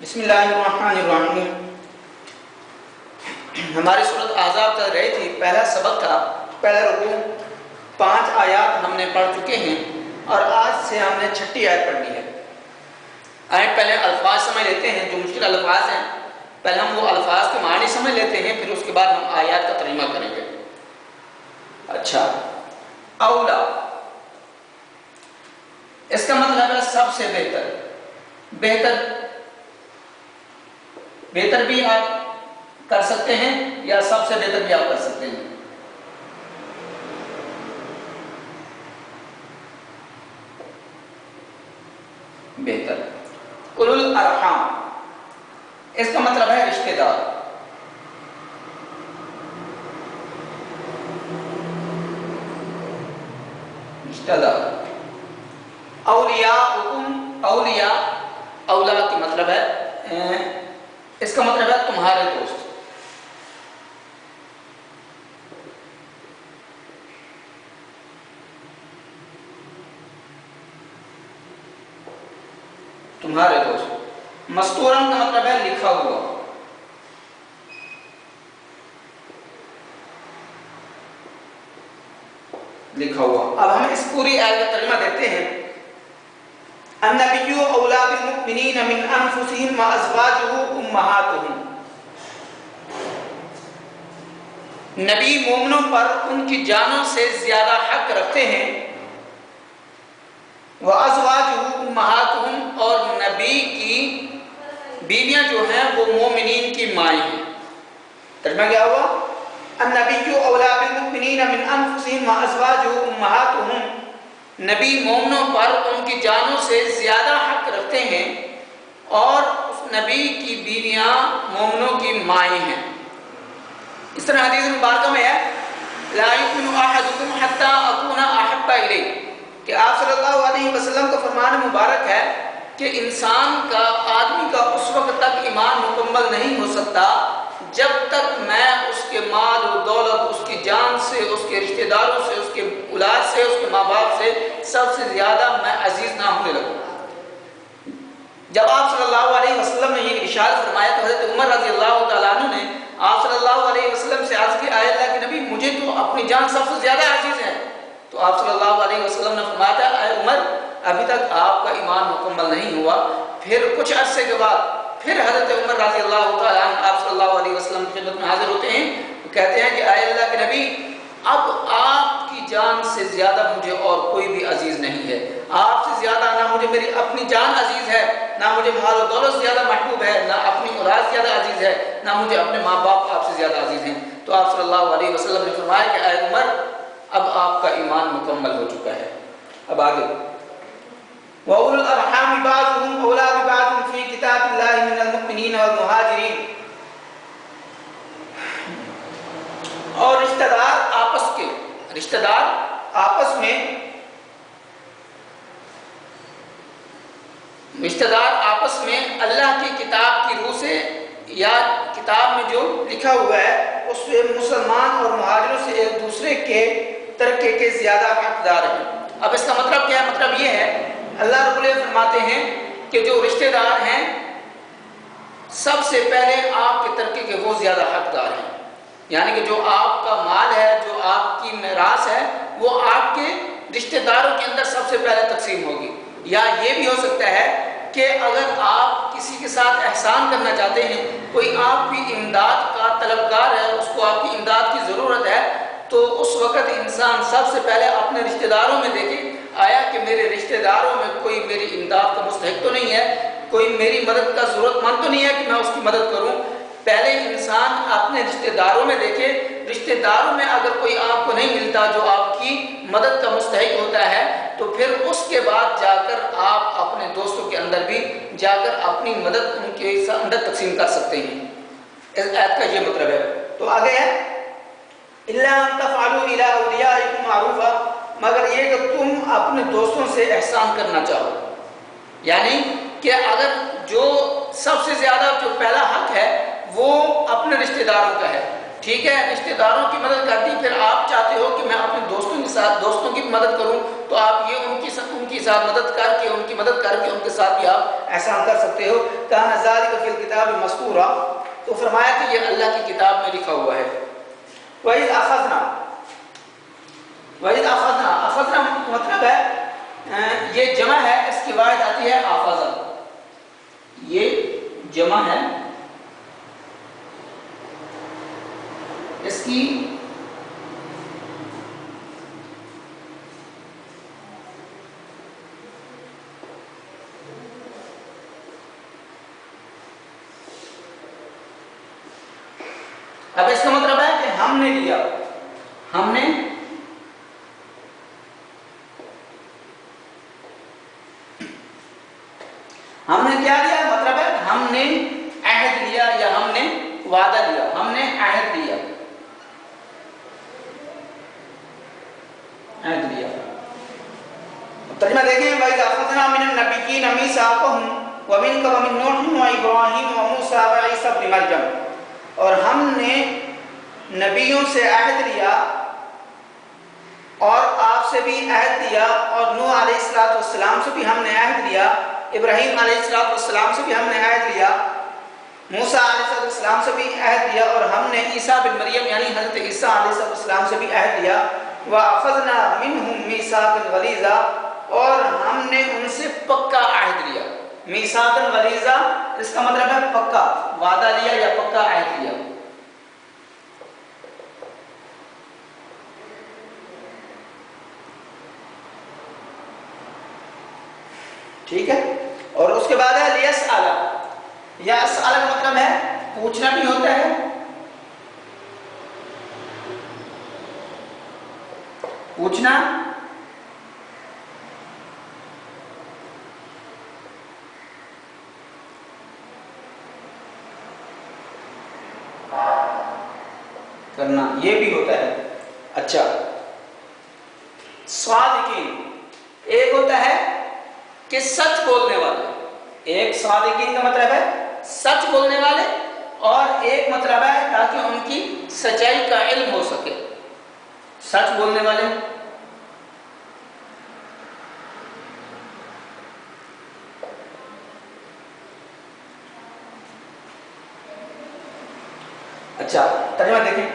بسم اللہ الرحمن الرحیم۔ ہماری سورۃ احزاب چل رہی تھی، پہلا سبق تھا، پہلا رکوع 5 آیات ہم نے پڑھ چکے ہیں اور آج سے ہم نے 6 آیت پڑھنی ہے۔ آئے پہلے الفاظ سمجھ لیتے ہیں، جو مشکل الفاظ ہیں پہلے ہم وہ الفاظ کے معنی سمجھ لیتے ہیں، پھر اس کے بعد ہم آیات کا ترجمہ کریں گے۔ اچھا، اولا اس کا مطلب ہے سب سے بہتر۔ بہتر بھی آپ کر سکتے ہیں یا سب سے بہتر بھی آپ کر سکتے ہیں۔ بہتر۔ اولو الارحام اس کا مطلب ہے رشتہ دار۔ رشتہ دار۔ اولیاءکم، اولیاء اولا کی مطلب ہے اس کا مطلب ہے تمہارے دوست۔ تمہارے دوست۔ مستورن کا مطلب ہے لکھا ہوا۔ لکھا ہوا۔ اب ہم اس پوری آیت کا ترجمہ دیتے ہیں۔ النبی اولا بالمؤمنین من انفسهم وازواجہ امہاتہم۔ نبی مومنوں پر ان کی جانوں سے زیادہ حق رکھتے ہیں۔ وازواجہ امہاتہم اور نبی کی بیویاں جو ہیں وہ مومنین کی مائیں ہیں۔ ترجمہ کیا ہوا؟ النبی اولا بالمؤمنین من انفسهم وازواجہ امہاتہم۔ نبی مومنوں پر ان کی جانوں سے زیادہ حق رکھتے ہیں اور اس نبی کی بیویاں مومنوں کی مائیں ہیں۔ اس طرح حدیث مبارکہ میں ہے لا یؤمن احدکم حتی اکون احب الیہ، کہ آپ صلی اللہ علیہ وسلم کا فرمان مبارک ہے کہ انسان کا، آدمی کا اس وقت تک ایمان مکمل نہیں ہو سکتا جب تک میں اس کے مال و دولت، اس کی جان سے، اس کے رشتہ داروں سے، اس کے اولاد سے، اس کے ماں باپ سے سب سے زیادہ میں عزیز نہ ہونے لگوں۔ جب آپ صلی اللہ علیہ وسلم نے یہ ارشاد فرمایا تو حضرت عمر رضی اللہ تعالیٰ عنہ نے آپ صلی اللہ علیہ وسلم سے عرض کی اے اللہ کے نبی مجھے تو اپنی جان سب سے زیادہ عزیز ہے۔ تو آپ صلی اللہ علیہ وسلم نے فرمایا تھا اے عمر ابھی تک آپ کا ایمان مکمل نہیں ہوا۔ پھر کچھ عرصے کے بعد پھر حضرت عمر رضی اللہ تعالیٰ عنہ آپ صلی اللہ علیہ وسلم کی خدمت میں حاضر ہوتے ہیں، تو کہتے ہیں کہ اے اللہ کے نبی اب آپ کی جان سے زیادہ مجھے اور کوئی بھی عزیز نہیں ہے۔ آپ سے زیادہ نہ مجھے میری اپنی جان عزیز ہے، نہ مجھے مال و دولت زیادہ محبوب ہے، نہ اپنی اولاد زیادہ عزیز ہے، نہ مجھے اپنے ماں باپ آپ سے زیادہ عزیز ہیں۔ تو آپ صلی اللہ علیہ وسلم نے فرمایا کہ اے عمر اب آپ کا ایمان مکمل ہو چکا ہے۔ اب آگے وَأُولُو الْأَرْحَامِ بَعْضُهُمْ أَوْلَىٰ بِبَعْضٍ فِي كِتَابِ اللَّهِ مِنَ الْمُؤْمِنِينَ وَالْمُهَاجِرِينَ۔ اور رشتہ دار آپس کے، رشتہ دار آپس میں، رشتہ دار آپس میں اللہ کی کتاب کی روح سے یا کتاب میں جو لکھا ہوا ہے اس سے مسلمان اور مہاجروں سے ایک دوسرے کے ترکے کے زیادہ حقدار ہیں۔ اب اس کا مطلب کیا ہے؟ مطلب یہ ہے اللہ رب العزت فرماتے ہیں کہ جو رشتہ دار ہیں سب سے پہلے آپ کے ترکے کے وہ زیادہ حقدار ہیں، یعنی کہ جو آپ کا مال ہے، جو آپ کی میراث ہے، وہ آپ کے رشتہ داروں کے اندر سب سے پہلے تقسیم ہوگی۔ یا یہ بھی ہو سکتا ہے کہ اگر آپ کسی کے ساتھ احسان کرنا چاہتے ہیں، کوئی آپ کی امداد کا طلبگار ہے، اس کو آپ کی امداد کی ضرورت ہے، تو اس وقت انسان سب سے پہلے اپنے رشتہ داروں میں دیکھے آیا کہ میرے رشتہ داروں میں کوئی میری امداد کا مستحق تو نہیں ہے، کوئی میری مدد کا ضرورت مند تو نہیں ہے کہ میں اس کی مدد کروں۔ پہلے انسان اپنے رشتہ داروں میں دیکھے، رشتہ داروں میں اگر کوئی آپ کو نہیں ملتا جو آپ کی مدد کا مستحق ہوتا ہے تو پھر اس کے بعد جا کر آپ اپنے دوستوں کے اندر بھی جا کر اپنی مدد ان کے اندر تقسیم کر سکتے ہیں۔ اس آیت کا یہ مطلب ہے۔ تو آگے ہے اِلَّا أَن تَفْعَلُوا إِلَىٰ أَوْلِيَائِكُمْ مَعْرُوفًا، مگر یہ کہ تم اپنے دوستوں سے احسان کرنا چاہو، یعنی کہ اگر جو سب سے زیادہ جو پہلا حق ہے وہ اپنے رشتہ داروں کا ہے، ٹھیک ہے، رشتہ داروں کی مدد کرتی، پھر آپ چاہتے ہو کہ میں اپنے دوستوں کے ساتھ دوستوں کی مدد کروں تو آپ یہ ان کی کے ساتھ مدد کر کے ان کے ساتھ بھی آپ احسان کر سکتے ہو. کان ذالک فی الکتاب مذکورا، تو فرمایا کہ یہ اللہ کی کتاب میں لکھا ہوا ہے. وَإِذْ أَخَذْنَا مطلب ہے یہ جمع ہے، اس کی واحد آتی ہے آخذہ، یہ جمع ہے، اس کی اب اس کا مطلب ہے کہ ہم نے لیا، ہم نے کیا لیا؟ مطلب ہے ہم نے عہد لیا یا ہم نے وعدہ لیا، ہم نے عہد لیا، عہد لیا. ترجمہ دیکھیں، وَإِذْ أَخَذْنَا مِنَ النَّبِيِّينَ مِيثَاقَهُمْ وَمِنْكَ وَمِن نُوحٍ وَإِبْرَاهِيمَ وَمُوسَىٰ وَعِيسَىٰ ابْنِ مَرْيَمَ، اور ہم نے نبیوں سے عہد لیا اور آپ سے بھی عہد لیا، اور نوح علیہ السلام سے بھی ہم نے عہد لیا، ابراہیم علیہ السلام سے بھی ہم نے عہد لیا، موسیٰ علیہ السلام سے بھی عہد لیا، اور ہم نے عیسیٰ بن مریم یعنی حضرت عیسیٰ علیہ السلام سے بھی عہد لیا. وَأَخَذْنَا مِنْهُمْ مِيثَاقًا غَلِيظًا، اور ہم نے ان سے پکا عہد لیا. میثاقاً غلیظا اس کا مطلب ہے پکا وعدہ لیا یا پکا عہد لیا. ٹھیک ہے. اور اس کے بعد ہے لیسأل، یسأل کا مطلب ہے پوچھنا بھی ہوتا ہے، پوچھنا کرنا یہ بھی ہوتا ہے. اچھا، صادقین ایک ہوتا ہے کہ سچ بولنے والے، ایک صادقین کا مطلب ہے سچ بولنے والے، اور ایک مطلب ہے تاکہ ان کی سچائی کا علم ہو سکے. سچ بولنے والے، اچھا ترجمہ دیکھیں.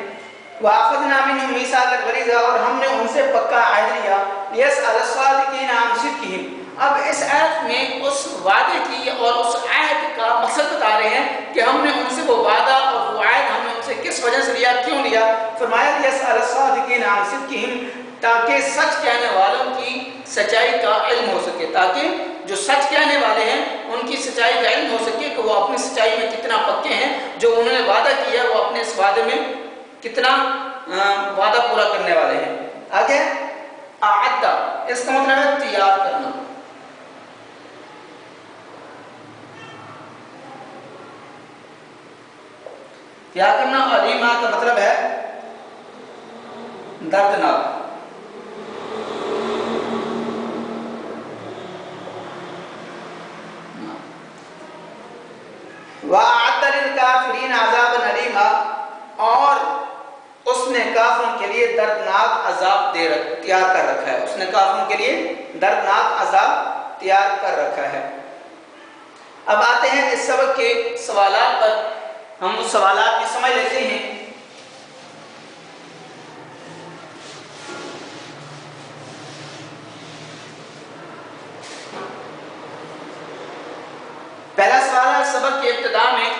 وَأَخَذْنَا مِنْهُمْ مِيثَاقًا غَلِيظًا، اور ہم نے ان سے پکا عہد لیا. لِيَسْأَلَ الصَّادِقِينَ عَنْ صِدْقِهِمْ، اب اس آیت میں اس وعدے کی اور اس عہد کا مقصد بتا رہے ہیں کہ ہم نے ان سے وہ وعدہ اور وہ عہد ہم نے ان سے کس وجہ سے لیا، کیوں لیا. فرمایا لِيَسْأَلَ الصَّادِقِينَ عَنْ صِدْقِهِمْ، تاکہ سچ کہنے والوں کی سچائی کا علم ہو سکے، تاکہ جو سچ کہنے والے ہیں ان کی سچائی کا علم ہو سکے کہ وہ اپنی سچائی میں کتنا پکے ہیں، جو انہوں نے وعدہ کیا وہ اپنے اس وعدے میں کتنا وعدہ پورا کرنے والے ہیں. آگے اعدہ اس کا مطلب ہے تیار کرنا، تیار کرنا. علیمہ کا مطلب ہے دردناک. وَأَعَدَّ لِلْكَافِرِينَ عَذَابًا أَلِيمًا، اور اس نے کافروں کے لیے دردناک عذاب تیار کر رکھا ہے. اس نے کافروں کے لیے دردناک عذاب تیار کر رکھا ہے. اب آتے ہیں اس سبق کے سوالات پر. ہم اس سوالات کی سمجھ لیتے ہیں. پہلا سوال ہے سبق کی ابتدا میں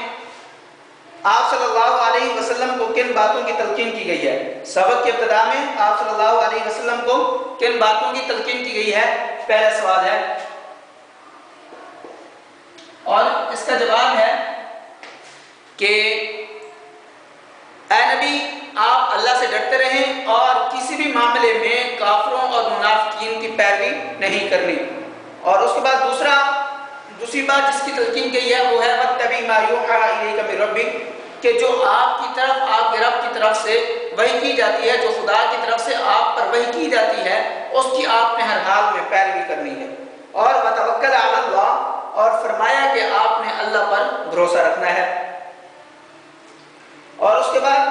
آپ صلی اللہ علیہ وسلم کو کن باتوں کی تلقین کی گئی ہے. سبق کی ابتدا میں آپ صلی اللہ علیہ وسلم کو کن باتوں کی تلقین کی گئی ہے، پہلا سوال ہے. اور اس کا جواب ہے کہ اے نبی آپ اللہ سے ڈرتے رہیں اور کسی بھی معاملے میں کافروں اور منافقین کی پیروی نہیں کرنی. اور اس کے بعد دوسری بات جس کی تلقین گئی ہے وہ ہے وَاتَّبِعْ مَا يُوحَىٰ إِلَيْكَ مِن رَّبِّكَ، کہ جو آپ کی طرف آپ کے رب کی طرف سے وحی کی جاتی ہے، جو خدا کی طرف سے آپ پر وحی کی جاتی ہے اس کی آپ نے ہر حال میں پیروی کرنی ہے. اور وَتَوَكَّلْ عَلَى اللَّهِ، اور فرمایا کہ آپ نے اللہ پر بھروسہ رکھنا ہے. اور اس کے بعد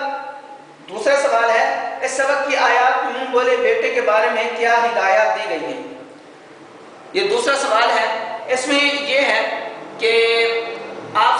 دوسرا سوال ہے اس سبق کی آیات میں منہ بولے بیٹے کے بارے میں کیا ہدایات دی گئی ہیں. یہ دوسرا سوال ہے، اس میں یہ ہے کہ آپ